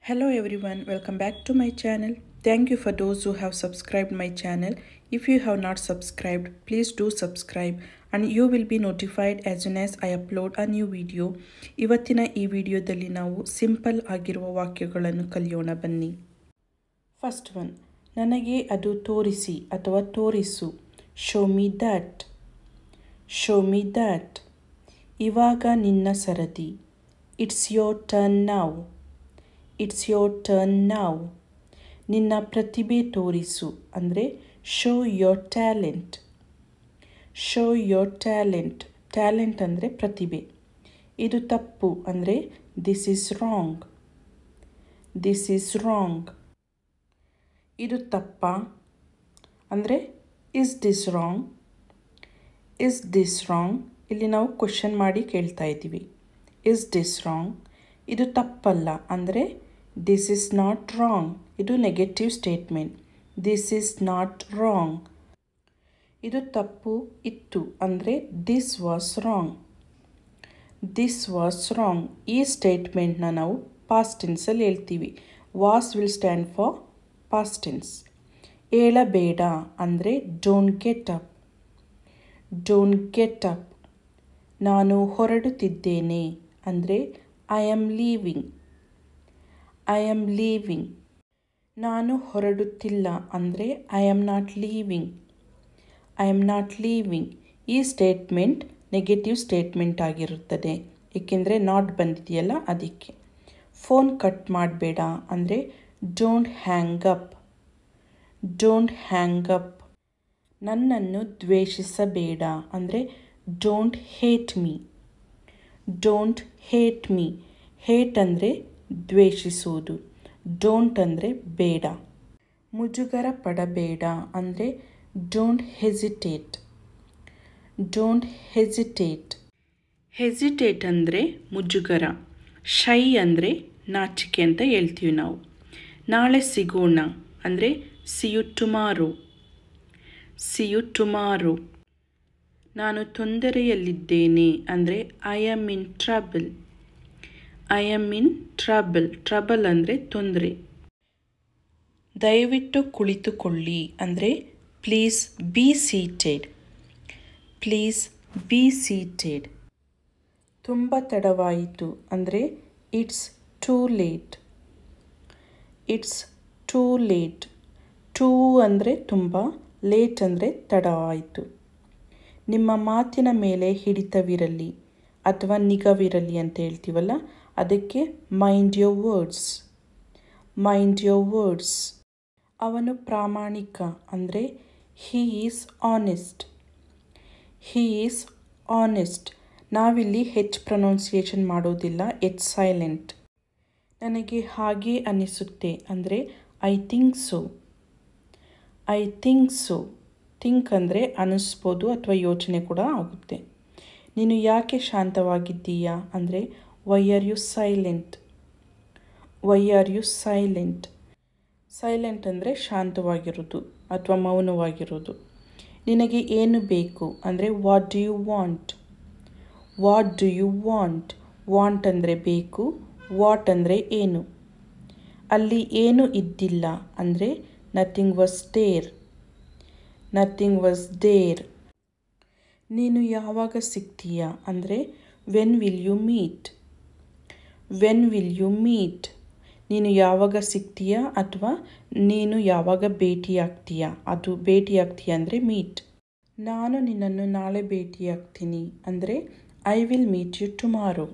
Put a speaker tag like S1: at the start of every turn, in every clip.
S1: Hello everyone, welcome back to my channel. Thank you for those who have subscribed my channel. If you have not subscribed, please do subscribe and you will be notified as soon as I upload a new video. ಇವತ್ತಿನ ಈ ವಿಡಿಯೋದಲ್ಲಿ ನಾವು simple ಆಗಿರುವ ವಾಕ್ಯಗಳನ್ನು ಕಲಿಯೋಣ ಬನ್ನಿ. First one, ನನಗೆ ಅದು ತೋರಿಸಿ ಅಥವಾ ತೋರಿಸು. Show me that. Show me that. ಇವಾಗ ನಿನ್ನ ಸರದಿ. It's your turn now. It's your turn now. ನಿನ್ನ ಪ್ರತಿಭೆ ತೋರಿಸು ಅಂದರೆ show your talent. Show your talent. Talent ಅಂದರೆ ಪ್ರತಿಭೆ. ಇದು ತಪ್ಪು ಅಂದರೆ this is wrong. This is wrong. ಇದು ತಪ್ಪ ಅಂದರೆ is this wrong. Is this wrong. ಇಲ್ಲಿ ನಾವು ಕ್ವೆಶ್ಚನ್ ಮಾಡಿ ಕೇಳ್ತಾ ಇದ್ದೀವಿ. Is this wrong. ಇದು ತಪ್ಪಲ್ಲ ಅಂದರೆ ದಿಸ್ ಈಸ್ ನಾಟ್ ರಾಂಗ್. ಇದು negative statement. This is not wrong. ಇದು ತಪ್ಪು ಇತ್ತು ಅಂದರೆ this was wrong. This was wrong. ಈ ಸ್ಟೇಟ್ಮೆಂಟ್ನ ನಾವು ಪಾಸ್ಟ್ ಟೆನ್ಸಲ್ಲಿ ಹೇಳ್ತೀವಿ. Was will stand for past tense. ಏಳಬೇಡ ಅಂದರೆ don't get up. Don't get up. ನಾನು ಹೊರಡುತ್ತಿದ್ದೇನೆ ಅಂದರೆ I am leaving. I am leaving. ನಾನು ಹೊರಡುತ್ತಿಲ್ಲ ಅಂದರೆ I am not leaving. I am not leaving. ಈ ಸ್ಟೇಟ್ಮೆಂಟ್ ನೆಗೆಟಿವ್ ಸ್ಟೇಟ್ಮೆಂಟ್ ಆಗಿರುತ್ತದೆ, ಏಕೆಂದರೆ ನಾಟ್ ಬಂದಿದೆಯಲ್ಲ ಅದಕ್ಕೆ. ಫೋನ್ ಕಟ್ ಮಾಡಬೇಡ ಅಂದರೆ don't hang up. Don't hang up. ನನ್ನನ್ನು ದ್ವೇಷಿಸಬೇಡ ಅಂದರೆ don't hate me. Don't hate me. Hate ಅಂದರೆ ದ್ವೇಷಿಸುವುದು. ಡೋಂಟ್ ಅಂದರೆ ಬೇಡ. ಮುಜುಗರ ಪಡಬೇಡ ಅಂದರೆ don't hesitate. Don't hesitate. Hesitate ಅಂದರೆ ಮುಜುಗರ. ಶೈ ಅಂದರೆ ನಾಚಿಕೆ ಅಂತ ಹೇಳ್ತೀವಿ ನಾವು. ನಾಳೆ ಸಿಗೋಣ ಅಂದರೆ see you tomorrow. See you tomorrow. ನಾನು ತೊಂದರೆಯಲ್ಲಿದ್ದೇನೆ ಅಂದರೆ I am in trouble. I am in trouble. Trouble ಅಂದರೆ ತೊಂದರೆ. ದಯವಿಟ್ಟು ಕುಳಿತುಕೊಳ್ಳಿ ಅಂದರೆ please be seated. Please be seated. ತುಂಬ ತಡವಾಯಿತು ಅಂದರೆ it's too late. It's too late. Too ಅಂದರೆ ತುಂಬ, ಲೇಟ್ ಅಂದರೆ ತಡವಾಯಿತು. ನಿಮ್ಮ ಮಾತಿನ ಮೇಲೆ ಹಿಡಿತವಿರಲಿ ಅಥವಾ ನಿಗವಿರಲಿ ಅಂತ ಹೇಳ್ತೀವಲ್ಲ, ಅದಕ್ಕೆ mind your words. Mind your words. ಅವನು ಪ್ರಾಮಾಣಿಕ ಅಂದರೆ he is honest. He is honest. ನಾವಿಲ್ಲಿ ಹೆಚ್ ಪ್ರೊನೌನ್ಸಿಯೇಷನ್ ಮಾಡೋದಿಲ್ಲ, ಎಚ್ ಸೈಲೆಂಟ್. ನನಗೆ ಹಾಗೆ ಅನಿಸುತ್ತೆ ಅಂದರೆ I think so. I think so. Think ಅಂದರೆ ಅನ್ನಿಸ್ಬೋದು ಅಥವಾ ಯೋಚನೆ ಕೂಡ ಆಗುತ್ತೆ. ನೀನು ಯಾಕೆ ಶಾಂತವಾಗಿದ್ದೀಯಾ ಅಂದರೆ why are you silent. Why are you silent. Silent ಅಂದರೆ ಶಾಂತವಾಗಿರೋದು ಅಥವಾ ಮೌನವಾಗಿರೋದು. ನಿನಗೆ ಏನು ಬೇಕು ಅಂದರೆ what do you want. What do you want. Want ಅಂದರೆ ಬೇಕು, ವಾಟ್ ಅಂದರೆ ಏನು. ಅಲ್ಲಿ ಏನೂ ಇದ್ದಿಲ್ಲ ಅಂದರೆ nothing was there. Nothing was there. ನೀನು ಯಾವಾಗ ಸಿಗ್ತೀಯಾ ಅಂದರೆ when will you meet. When will you meet. ನೀನು ಯಾವಾಗ ಸಿಗ್ತೀಯಾ ಅಥವಾ ನೀನು ಯಾವಾಗ ಭೇಟಿಯಾಗ್ತೀಯಾ, ಅದು ಭೇಟಿಯಾಗ್ತೀಯಾ ಅಂದರೆ ಮೀಟ್. ನಾನು ನಿನ್ನನ್ನು ನಾಳೆ ಭೇಟಿಯಾಗ್ತೀನಿ ಅಂದರೆ I will meet you tomorrow.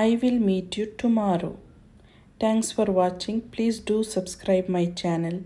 S1: I will meet you tomorrow. Thanks for watching. Please do subscribe my channel.